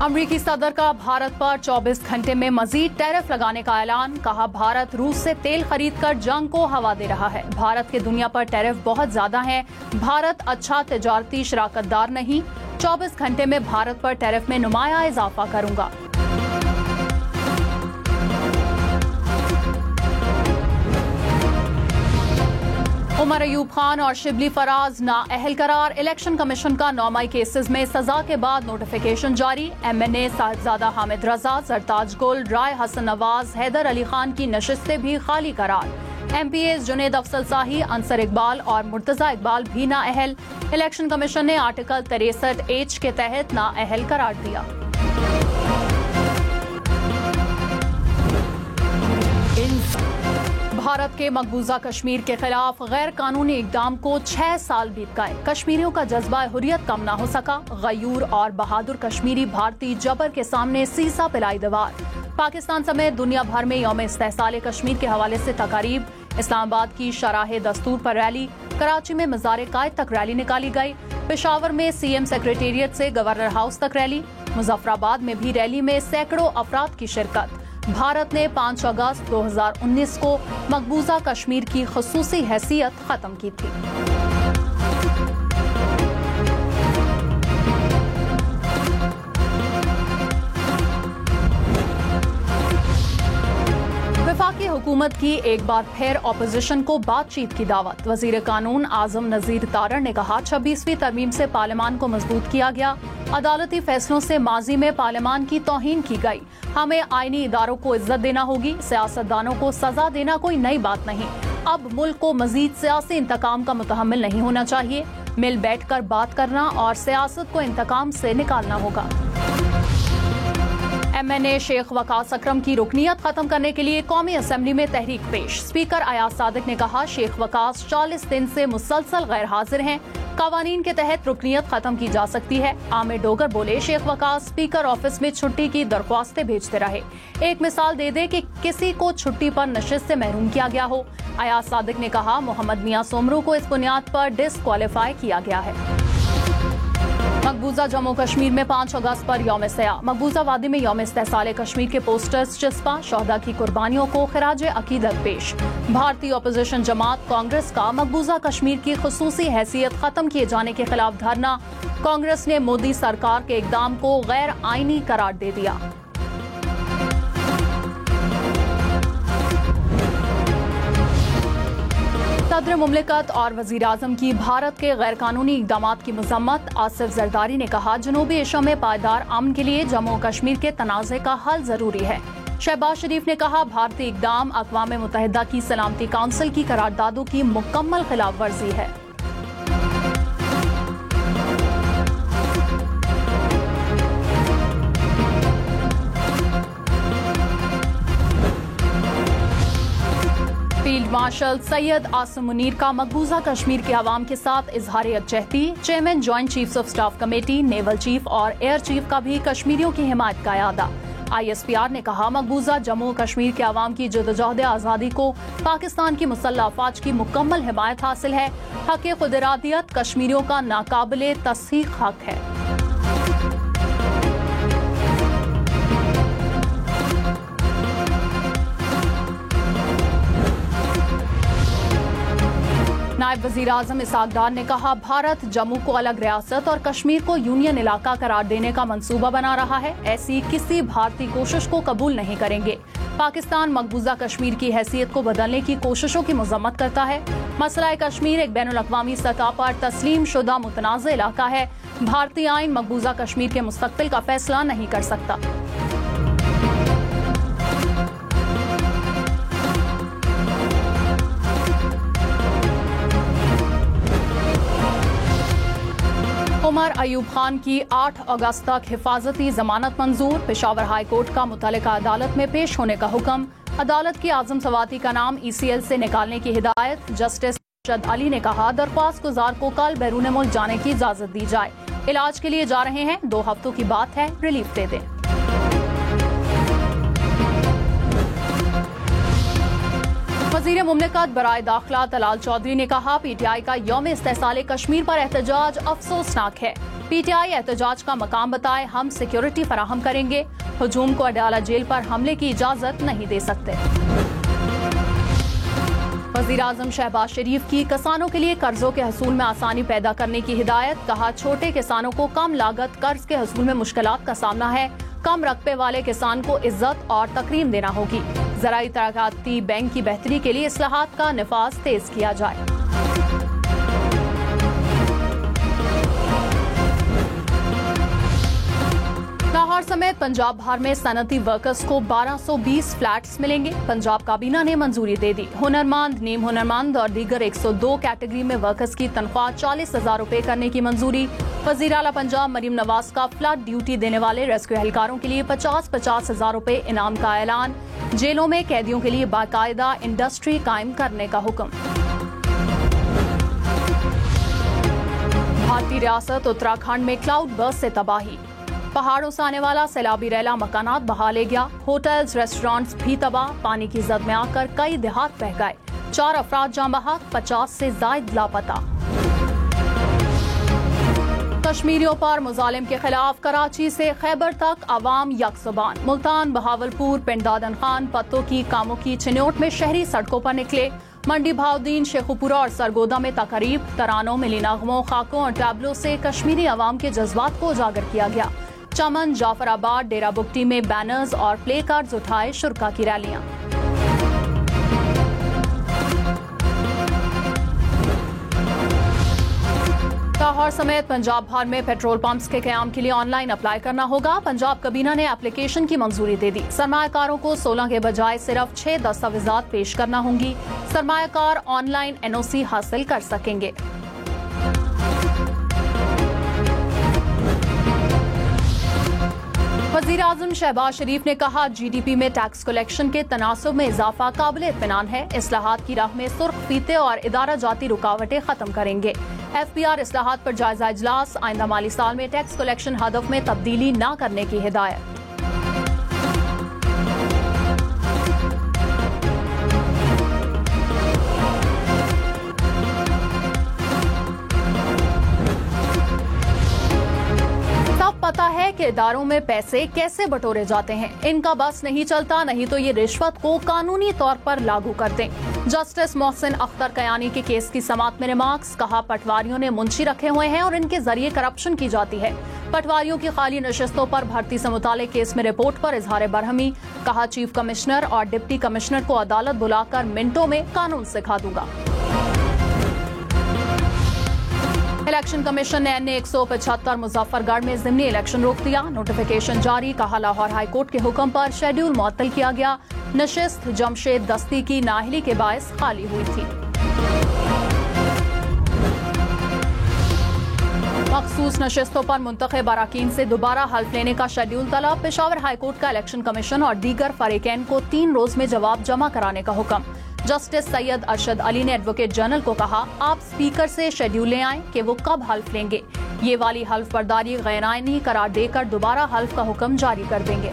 امریکی صدر کا بھارت پر 24 گھنٹے میں مزید ٹیرف لگانے کا اعلان. کہا بھارت روس سے تیل خرید کر جنگ کو ہوا دے رہا ہے. بھارت کے دنیا پر ٹیرف بہت زیادہ ہیں. بھارت اچھا تجارتی شراکت دار نہیں. 24 گھنٹے میں بھارت پر ٹیرف میں نمایاں اضافہ کروں گا. عمر ایوب خان اور شبلی فراز نااہل قرار. الیکشن کمیشن کا 9 مئی کیسز میں سزا کے بعد نوٹیفیکیشن جاری. MNA صاحبزادہ حامد رضا، سرتاج گل، رائے حسن نواز، حیدر علی خان کی نشستیں بھی خالی قرار. MPAs جنید افضل شاہی، انصر اقبال اور مرتضی اقبال بھی نااہل. الیکشن کمیشن نے آرٹیکل 63H کے تحت نااہل قرار دیا. بھارت کے مقبوضہ کشمیر کے خلاف غیر قانونی اقدام کو 6 سال بیت گئے. کشمیریوں کا جذبہ حریت کم نہ ہو سکا. غیور اور بہادر کشمیری بھارتی جبر کے سامنے سیسا پلائی دیوار. پاکستان سمیت دنیا بھر میں یوم استحصال کشمیر کے حوالے سے تقاریب. اسلام آباد کی شاہراہ دستور پر ریلی. کراچی میں مزار قائد تک ریلی نکالی گئی. پشاور میں CM سیکریٹریٹ سے گورنر ہاؤس تک ریلی. مظفر آباد میں بھی ریلی میں سینکڑوں افراد کی شرکت. بھارت نے 5 اگست 2019 کو مقبوضہ کشمیر کی خصوصی حیثیت ختم کی تھی. وفاقی حکومت کی ایک بار پھر اپوزیشن کو بات چیت کی دعوت. وزیر قانون اعظم نذیر تارڑ نے کہا 26ویں ترمیم سے پارلیمان کو مضبوط کیا گیا. عدالتی فیصلوں سے ماضی میں پارلیمان کی توہین کی گئی. ہمیں آئینی اداروں کو عزت دینا ہوگی. سیاستدانوں کو سزا دینا کوئی نئی بات نہیں. اب ملک کو مزید سیاسی انتقام کا متحمل نہیں ہونا چاہیے. مل بیٹھ کر بات کرنا اور سیاست کو انتقام سے نکالنا ہوگا. MNA شیخ وقاص اکرم کی رکنیت ختم کرنے کے لیے قومی اسمبلی میں تحریک پیش. اسپیکر ایاز صادق نے کہا شیخ وقاص 40 دن سے مسلسل غیر حاضر ہیں. قوانین کے تحت رکنیت ختم کی جا سکتی ہے. عامر ڈوگر بولے شیخ وقاص اسپیکر آفس میں چھٹی کی درخواستیں بھیجتے رہے. ایک مثال دے دے کہ کسی کو چھٹی پر نشست سے محروم کیا گیا ہو. ایاز صادق نے کہا محمد میاں سومرو کو اس بنیاد پر ڈسکوالیفائی کیا گیا ہے. مقبوضہ جموں کشمیر میں 5 اگست پر یوم سیاہ. مقبوضہ وادی میں یوم استحصال کشمیر کے پوسٹرز چسپاں. شہداء کی قربانیوں کو خراج عقیدت پیش. بھارتی اپوزیشن جماعت کانگریس کا مقبوضہ کشمیر کی خصوصی حیثیت ختم کیے جانے کے خلاف دھرنا. کانگریس نے مودی سرکار کے اقدام کو غیر آئینی قرار دے دیا. صدر مملکت اور وزیر اعظم کی بھارت کے غیر قانونی اقدامات کی مذمت. آصف زرداری نے کہا جنوبی ایشیا میں پائیدار امن کے لیے جموں و کشمیر کے تنازع کا حل ضروری ہے. شہباز شریف نے کہا بھارتی اقدام اقوام متحدہ کی سلامتی کونسل کی قراردادوں کی مکمل خلاف ورزی ہے. فیلڈ مارشل سید عاصم منیر کا مقبوضہ کشمیر کے عوام کے ساتھ اظہار یکجہتی. Chairman joint chiefs of staff committee, naval chief اور ایئر چیف کا بھی کشمیریوں کی حمایت کا اعادہ. ISPR نے کہا مقبوضہ جموں و کشمیر کے عوام کی جدوجہد آزادی کو پاکستان کی مسلح افواج کی مکمل حمایت حاصل ہے. حق خود ارادیت کشمیریوں کا ناقابل تصحیح حق ہے. نائب وزیر اعظم اسحاق ڈار نے کہا بھارت جموں کو الگ ریاست اور کشمیر کو یونین علاقہ قرار دینے کا منصوبہ بنا رہا ہے. ایسی کسی بھارتی کوشش کو قبول نہیں کریں گے. پاکستان مقبوضہ کشمیر کی حیثیت کو بدلنے کی کوششوں کی مذمت کرتا ہے. مسئلہ کشمیر ایک بین الاقوامی سطح پر تسلیم شدہ متنازع علاقہ ہے. بھارتی آئین مقبوضہ کشمیر کے مستقبل کا فیصلہ نہیں کر سکتا. عمر ایوب خان کی 8 اگست تک حفاظتی ضمانت منظور. پشاور ہائی کورٹ کا متعلقہ عدالت میں پیش ہونے کا حکم. عدالت کی اعظم سواتی کا نام ECL سے نکالنے کی ہدایت. جسٹس ارشد علی نے کہا درخواست گزار کو کل بیرون ملک جانے کی اجازت دی جائے. علاج کے لیے جا رہے ہیں، 2 ہفتوں کی بات ہے، ریلیف دے دیں. वज़ीर मुमलिकत बराए दाखिला तलाल चौधरी ने कहा, PTI का यौम इस्तेहसाल कश्मीर पर एहतजाज अफसोसनाक है। PTI एहतजाज का मकाम बताए, हम सिक्योरिटी फराहम करेंगे। हुजूम को अडाला जेल पर हमले की इजाजत नहीं दे सकते। वज़ीर आज़म शहबाज शरीफ की किसानों के लिए कर्जों के हसूल में आसानी पैदा करने की हिदायत। कहा, छोटे किसानों को कम लागत कर्ज के हसूल में मुश्किलात का सामना है। कम रकबे वाले किसान को इज्जत और तकरीम देना होगी। ज़राई तरक्याती बैंक की बेहतरी के लिए इस्लाहात का निफाज तेज किया जाए। लाहौर समेत पंजाब भर में सनती वर्कर्स को 1220 फ्लैट्स मिलेंगे। पंजाब काबीना ने मंजूरी दे दी। हुनरमंद, नीम हुनरमंद और दीगर 102 कैटेगरी में वर्कर्स की तनख्वाह 40,000 रुपए करने की मंजूरी। वज़ीर आला पंजाब मरीम नवाज का फ्लड ड्यूटी देने वाले रेस्क्यू एहलकारों के लिए 50,000 रुपए इनाम का ऐलान। जेलों में कैदियों के लिए बाकायदा इंडस्ट्री कायम करने का हुक्म। भारतीय रियासत उत्तराखंड में क्लाउड बर्स्ट से तबाही। पहाड़ों से आने वाला सैलाबी रैला मकानात बहा ले गया। होटल्स, रेस्टोरेंट्स भी तबाह। पानी की जद में आकर कई देहात बह गए। 4 अफराद जाँ बहक, 50 से जायद लापता। कश्मीरियों पर मुजालिम के खिलाफ कराची से खैबर तक अवाम यकजुबान। मुल्तान, बहावलपुर, पिंड दादन खान, पत्तों की कामों की चिन्योट में शहरी सड़कों पर निकले। मंडी, भाउद्दीन, शेखुपुरा और सरगोदा में तकरीब, तरानों, मिली नगमों, खाकों और टैबलों से कश्मीरी अवाम के जज्बात को उजागर किया गया। चमन, जाफराबाद, डेरा बुगटी में बैनर्स और प्ले कार्ड्स उठाए शुरका की रैलियां। लाहौर समेत पंजाब भर में पेट्रोल पंप्स के क़याम के लिए ऑनलाइन अप्लाई करना होगा। पंजाब काबीना ने एप्लीकेशन की मंजूरी दे दी। सरमायाकारों को 16 के बजाय सिर्फ 6 दस्तावेजात पेश करना होंगी। सरमायाकार ऑनलाइन NOC हासिल कर सकेंगे। वज़ीर आज़म शहबाज शरीफ ने कहा, GDP में टैक्स कलेक्शन के तनासब में इजाफा काबिल इत्मीनान है। इस्लाहात की राह में सुर्ख फीते और इदारा जाती रुकावटें खत्म करेंगे। FPR इस्लाहात पर जायजा इजलास। आइंदा माली साल में टैक्स कलेक्शन हदफ में तब्दीली न करने की हिदायत। पता है कि इदारों में पैसे कैसे बटोरे जाते हैं। इनका बस नहीं चलता, नहीं तो ये रिश्वत को कानूनी तौर पर लागू कर दें। जस्टिस मोहसिन अख्तर कयानी के केस की समाअत में रिमार्क्स। कहा, पटवारियों ने मुंशी रखे हुए हैं और इनके जरिए करप्शन की जाती है। पटवारियों की खाली नशिस्तों पर भर्ती से मुतालिक केस में रिपोर्ट पर इजहार बरहमी। कहा, चीफ कमिश्नर और डिप्टी कमिश्नर को अदालत बुलाकर मिनटों में कानून सिखा दूंगा। इलेक्शन कमीशन ने NA 175 मुजफ्फरगढ़ में ज़िमनी इलेक्शन रोक दिया। नोटिफिकेशन जारी। कहा, लाहौर हाई कोर्ट के हुक्म पर शेड्यूल मुअत्तल किया गया। नशिस्त जमशेद दस्ती की नाअहली के बायस खाली हुई थी। मखसूस नशिस्तों पर मुंतखब अराकीन से दोबारा हल्फ लेने का शेड्यूल तलब। पेशावर हाई कोर्ट का इलेक्शन कमीशन और दीगर फरीकैन को 3 रोज में जवाब जमा कराने का हुक्म। जस्टिस सैयद अरशद अली ने एडवोकेट जनरल को कहा, आप स्पीकर से शेड्यूल ले आएं कि वो कब हल्फ लेंगे। ये वाली हल्फ बर्दारी गैर आईनी करार देकर दोबारा हल्फ का हुक्म जारी कर देंगे।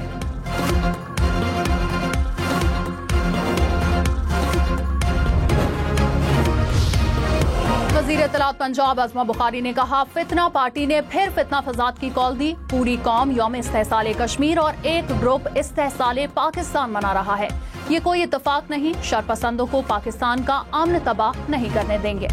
वज़ीर इत्तलात पंजाब अज़मा बुखारी ने कहा, फितना पार्टी ने फिर फितना फसाद की कॉल दी। पूरी कौम यौम इस्तेहसाल कश्मीर और एक ग्रुप इस्तेहसाल पाकिस्तान मना रहा है। ये कोई इत्तफाक नहीं। शरपसंदों को पाकिस्तान का अमन तबाह नहीं करने देंगे।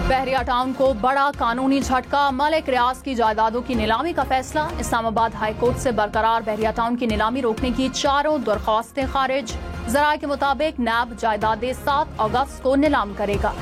बहरिया टाउन को बड़ा कानूनी झटका। मलिक रियाज की जायदादों की नीलामी का फैसला। इस्लामाबाद हाई कोर्ट से बरकरार बहरिया टाउन की नीलामी रोकने की 4 दरख्वास्तें खारिज। ज़राए के मुताबिक नैब जायदादें 7 अगस्त को नीलाम करेगा।